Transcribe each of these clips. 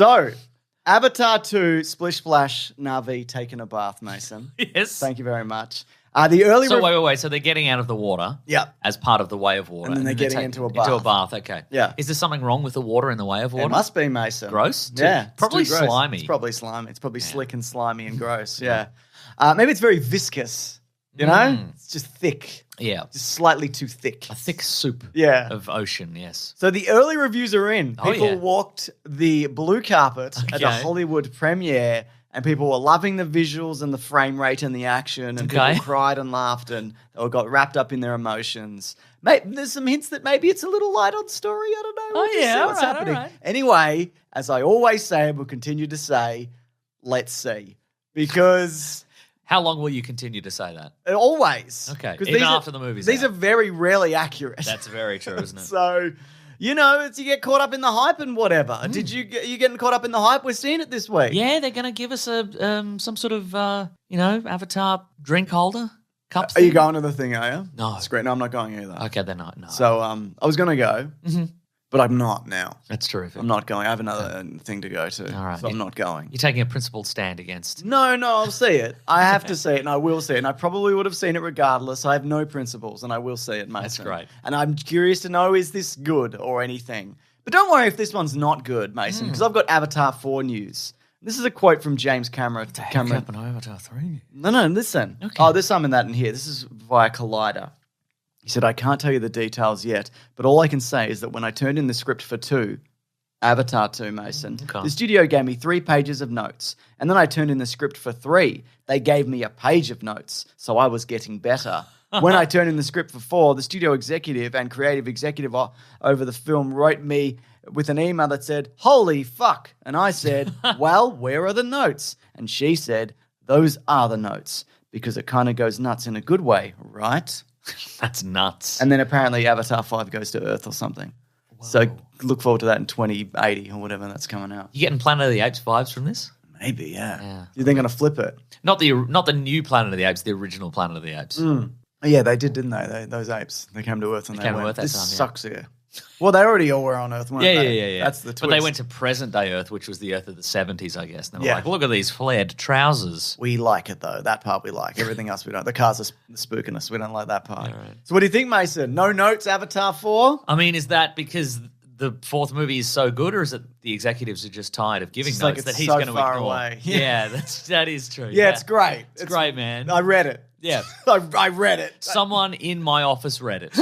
So, Avatar 2, Splish Splash, Na'vi taking a bath, Mason. Yes. Thank you very much. The early wait. So they're getting out of the water as part of the way of water. And then they're getting into a bath. Into a bath, okay. Yeah. Is there something wrong with the water in the way of water? It must be, Mason. Gross? Yeah. Probably too gross. slimy. It's probably slimy. It's probably slick and slimy and gross, yeah. Maybe it's very viscous, you know? It's just thick. Yeah. Just slightly too thick. A thick soup of ocean, yes. So the early reviews are in. People walked the blue carpet at the Hollywood premiere, and people were loving the visuals and the frame rate and the action, and people cried and laughed and or got wrapped up in their emotions. There's some hints that maybe it's a little light on story. I don't know. We'll see what's happening. All right. Anyway, as I always say and will continue to say, let's see. Because... How long will you continue to say that? Always. Okay, even after the movie's These out. are very rarely accurate. That's very true, isn't it? So, you know, you get caught up in the hype and whatever. Did you getting caught up in the hype? We're seeing it this week. Yeah, they're going to give us some sort of, Avatar drink holder. Cups Are you going to the thing, are you? No. It's great. No, I'm not going either. Okay, they're not. No. So, I was going to go. Mm-hmm. But I'm not now. That's terrific. I'm not going. I have another thing to go to. All right. So I'm not going. You're taking a principled stand against. No, I'll see it. I have to see it, and I will see it. And I probably would have seen it regardless. I have no principles, and I will see it, Mason. That's great. And I'm curious to know, is this good or anything? But don't worry if this one's not good, Mason, because I've got Avatar 4 news. This is a quote from James Cameron. Happened to Avatar 3? No, listen. Okay. Oh, there's some in that in here. This is via Collider. He said, I can't tell you the details yet, but all I can say is that when I turned in the script for 2, Avatar 2, Mason, the studio gave me 3 pages of notes. And then I turned in the script for 3. They gave me a page of notes, so I was getting better. When I turned in the script for 4, the studio executive and creative executive over the film wrote me with an email that said, holy fuck. And I said, well, where are the notes? And she said, those are the notes, because it kind of goes nuts in a good way, right? That's nuts. And then apparently Avatar 5 goes to Earth or something. Whoa. So look forward to that in 2080 or whatever that's coming out. You getting Planet of the Apes vibes from this? Maybe, yeah. You think going to flip it? Not the new Planet of the Apes, the original Planet of the Apes. Yeah, they did, didn't they? Those apes. They came to Earth and they went, this sucks here. Well, they already all were on Earth, weren't they? Yeah. That's the twist. But they went to present-day Earth, which was the Earth of the 70s, I guess. And they were like, look at these flared trousers. We like it, though. That part we like. Everything else we don't. The cars are spooking us. We don't like that part. Right. So what do you think, Mason? No notes, Avatar 4? I mean, is that because the 4th movie is so good, or is it the executives are just tired of giving notes that he's going to ignore? Away. Yeah, that is true. Yeah, it's great. It's great, man. I read it. Yeah. I read it. Someone in my office read it.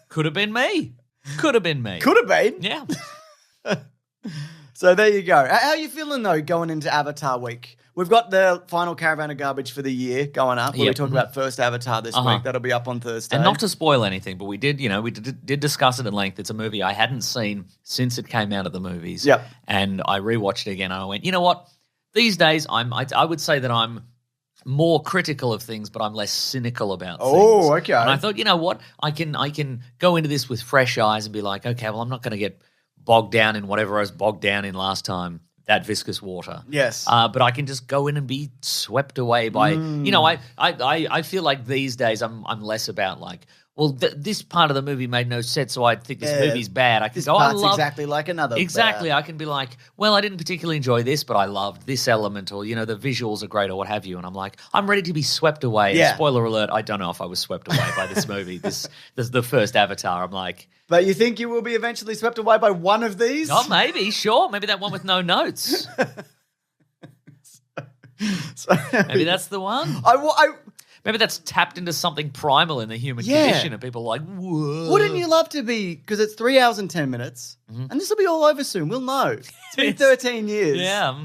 Could have been me. Could have been me. Could have been. Yeah. So there you go. How are you feeling, though, going into Avatar week? We've got the final Caravan of Garbage for the year going up, where we talk about first Avatar this week. That'll be up on Thursday. And not to spoil anything, but we did discuss it at length. It's a movie I hadn't seen since it came out at the movies. Yep. And I rewatched it again, and I went, you know what? These days, I would say that I'm more critical of things, but I'm less cynical about things. Oh, okay. And I thought, you know what? I can go into this with fresh eyes and be like, okay, well, I'm not going to get bogged down in whatever I was bogged down in last time, that viscous water. Yes. But I can just go in and be swept away by, I feel like these days I'm less about like, well, this part of the movie made no sense, so I think this movie's bad. I can go, part's exactly like another. Exactly. I can be like, well, I didn't particularly enjoy this, but I loved this element, or, the visuals are great or what have you. And I'm like, I'm ready to be swept away. Yeah. And spoiler alert, I don't know if I was swept away by this movie. This is the first Avatar. I'm like... But you think you will be eventually swept away by one of these? Oh, maybe. Sure. Maybe that one with no notes. Maybe that's the one. Maybe that's tapped into something primal in the human condition, and people are like, whoa. Wouldn't you love to be, because it's 3 hours and 10 minutes, and this will be all over soon, we'll know. It's been 13 years. Yeah.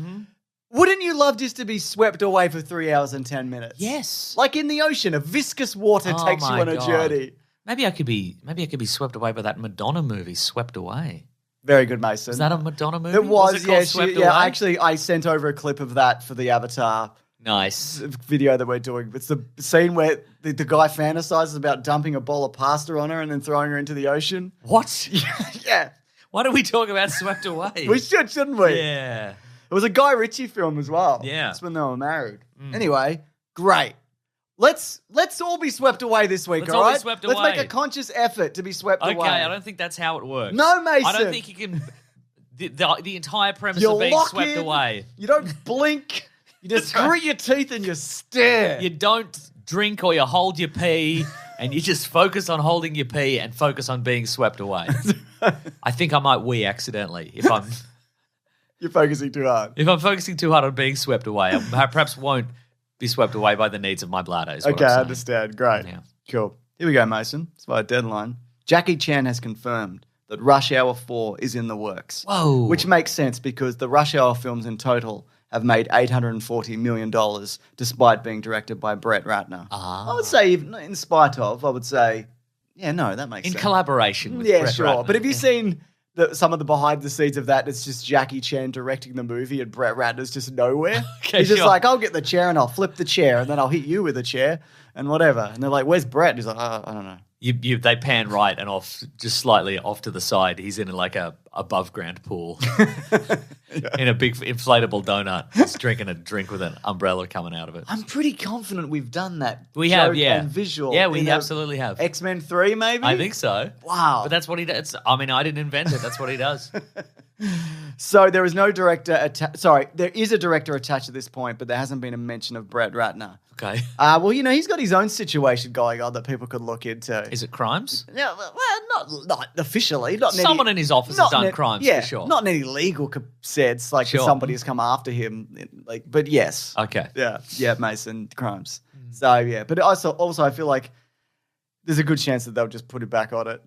Wouldn't you love just to be swept away for 3 hours and 10 minutes? Yes. Like in the ocean, a viscous water takes you on a journey. Maybe I could be swept away by that Madonna movie, Swept Away. Very good, Mason. Is that a Madonna movie? It was, Swept Away? Actually, I sent over a clip of that for the Avatar video that we're doing. It's the scene where the guy fantasizes about dumping a bowl of pasta on her and then throwing her into the ocean. What? Yeah. Why don't we talk about Swept Away? We should, shouldn't we? Yeah. It was a Guy Ritchie film as well. Yeah. That's when they were married. Anyway, great. Let's all be swept away this week, all right? Let's make a conscious effort to be swept away. Okay, I don't think that's how it works. No, Mason. I don't think you can... The entire premise You of being lock swept in. away. You don't blink. You just grit your teeth and you stare. You don't drink or you hold your pee, and you just focus on holding your pee and focus on being swept away. I think I might wee accidentally if I'm You're focusing too hard. if I'm focusing too hard on being swept away. I perhaps won't be swept away by the needs of my bladder. Is what Okay, I'm I saying. understand. Great. Yeah. Cool. Here we go, Mason. It's by Deadline. Jackie Chan has confirmed that Rush Hour 4 is in the works. Whoa. Which makes sense because the Rush Hour films in total have made $840 million despite being directed by Brett Ratner. I would say, in spite of, I would say, yeah, no, that makes In sense. collaboration with Yeah, Brett sure. Ratner. But have you seen some of the behind the scenes of that? It's just Jackie Chan directing the movie and Brett Ratner's just nowhere. Okay, He's just sure. like, I'll get the chair and I'll flip the chair and then I'll hit you with a chair and whatever. And they're like, where's Brett? He's like, I don't know. They pan right and off, just slightly off to the side. He's in like a above ground pool in a big inflatable donut, just drinking a drink with an umbrella coming out of it. I'm pretty confident we've done that. We have, joke yeah. And visual. Yeah, we in absolutely have. X-Men 3, maybe? I think so. Wow. But that's what he does. I mean, I didn't invent it. That's what he does. So there is no director there is a director attached at this point, but there hasn't been a mention of Brett Ratner. Okay. Well, he's got his own situation going on that people could look into. Is it crimes? Yeah, well, not officially. Not in Someone any, in his office has not done in- crimes, yeah, for sure. Not in any legal sense, like Sure. somebody has come after him. But yes. Okay. Yeah, Mason, crimes. So, yeah. But also I feel like there's a good chance that they'll just put it back on it.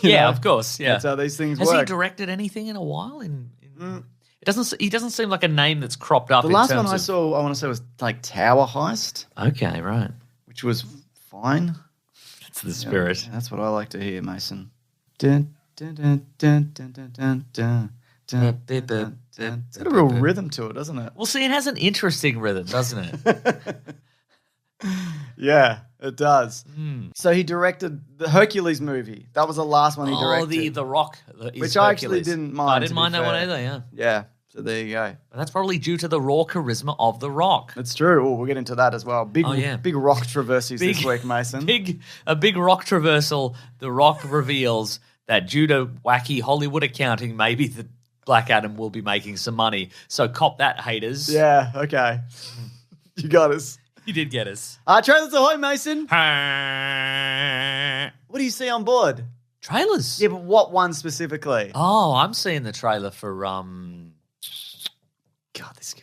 you Yeah, know? of course. Yeah. That's how these things Has work. he directed anything in a while? He doesn't seem like a name that's cropped up. The last one I saw, I want to say, was like Tower Heist, Okay, right. which was fine. That's the spirit. Yeah, that's what I like to hear, Mason. Dun, dun, dun, dun, dun, dun, dun, dun, dun, dun, dun, dun. It's got a real rhythm to it, doesn't it? Well, see, it has an interesting rhythm, doesn't it? Yeah, it does. So he directed the Hercules movie. That was the last one he directed. The Rock. Which I actually didn't mind, I to didn't be mind that one fair. either, yeah. Yeah, so there you go. But that's probably due to the raw charisma of The Rock. That's true. Oh, we'll get into that as well. Big rock traverses this week, Mason. A big rock traversal. The Rock reveals that due to wacky Hollywood accounting, maybe the Black Adam will be making some money. So cop that, haters. Yeah, okay. You got us. You did get us. Trailers ahoy, Mason. What do you see on board? Trailers. Yeah, but what one specifically? Oh, I'm seeing the trailer for God, this guy.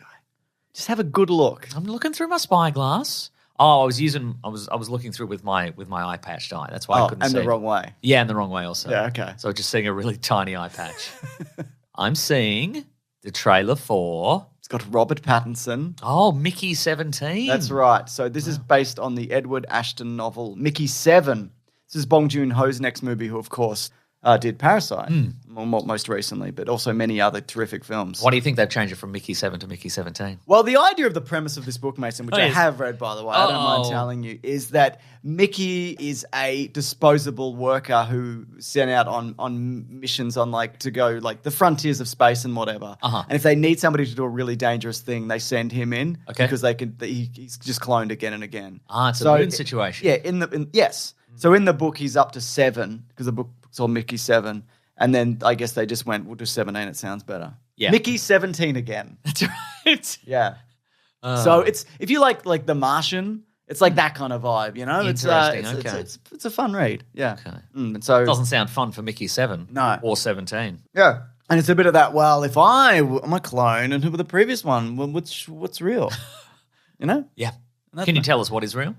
Just have a good look. I'm looking through my spyglass. Oh, I was looking through with my eye patched eye. That's why I couldn't see. And the wrong way. Yeah, and the wrong way also. Yeah, okay. So just seeing a really tiny eye patch. I'm seeing the trailer for It's got Robert Pattinson. Mickey 17. That's right. So this is based on the Edward Ashton novel Mickey 7. This is Bong Joon-ho's next movie, who, of course, did Parasite, most recently, but also many other terrific films. Why do you think they've changed it from Mickey 7 to Mickey 17? Well, the idea of the premise of this book, Mason, which I have read, by the way, I don't mind telling you, is that Mickey is a disposable worker who sent out on missions to go the frontiers of space and whatever. And if they need somebody to do a really dangerous thing, they send him in because he's just cloned again and again. It's a moon situation. Yeah, yes. So in the book, he's up to 7 because the book's called Mickey 7. And then I guess they just went, we'll do 17, it sounds better. Yeah. Mickey 17 again. That's right. Yeah. So it's, if you like The Martian, it's like that kind of vibe, you know? Interesting, It's a fun read. Yeah. Okay. And so, It doesn't sound fun for Mickey 7 No. or 17. yeah. And it's a bit of that, well, if I'm a clone and who were the previous one, well, what's real? You know? Yeah. Can you tell us what is real?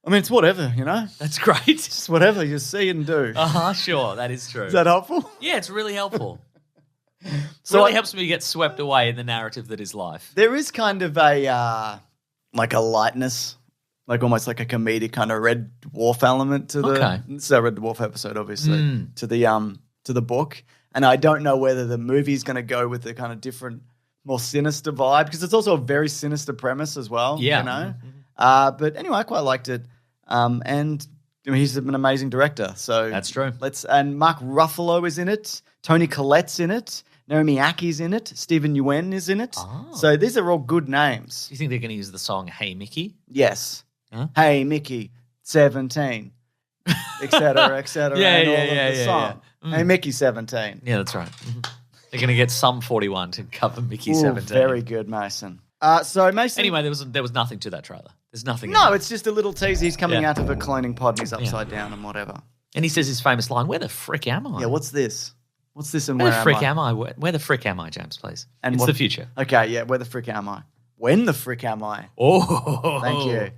I mean, it's whatever, you know? That's great. It's whatever you see and do. Sure. That is true. Is that helpful? Yeah, it's really helpful. So really helps me get swept away in the narrative that is life. There is kind of a lightness, almost like a comedic kind of Red Dwarf element to the it's a Red Dwarf episode, obviously, to the book. And I don't know whether the movie's going to go with the kind of different, more sinister vibe, because it's also a very sinister premise as well. Yeah. You know? But anyway, I quite liked it. And he's an amazing director. So that's true. And Mark Ruffalo is in it. Toni Collette's in it. Naomi Aki's in it. Stephen Yeun is in it. So these are all good names. Do you think they're going to use the song Hey Mickey? Yes. Huh? Hey Mickey, 17, et cetera, et cetera. Yeah, and yeah, all yeah, of the yeah, song. yeah. Hey Mickey, 17. Yeah, that's right. They're going to get some 41 to cover Mickey Ooh, 17. very good, Mason. So Mason. Anyway, there was nothing to that trailer. There's nothing. No, it's just a little tease. He's coming Yeah. out of a cloning pod and he's upside down and whatever. And he says his famous line, "Where the frick am I?" Yeah, what's this? What's this and Where where the frick am I? am I? Where the frick am I, James, please? And it's what- the future. Okay, yeah, where the frick am I? When the frick am I? Oh. Thank you.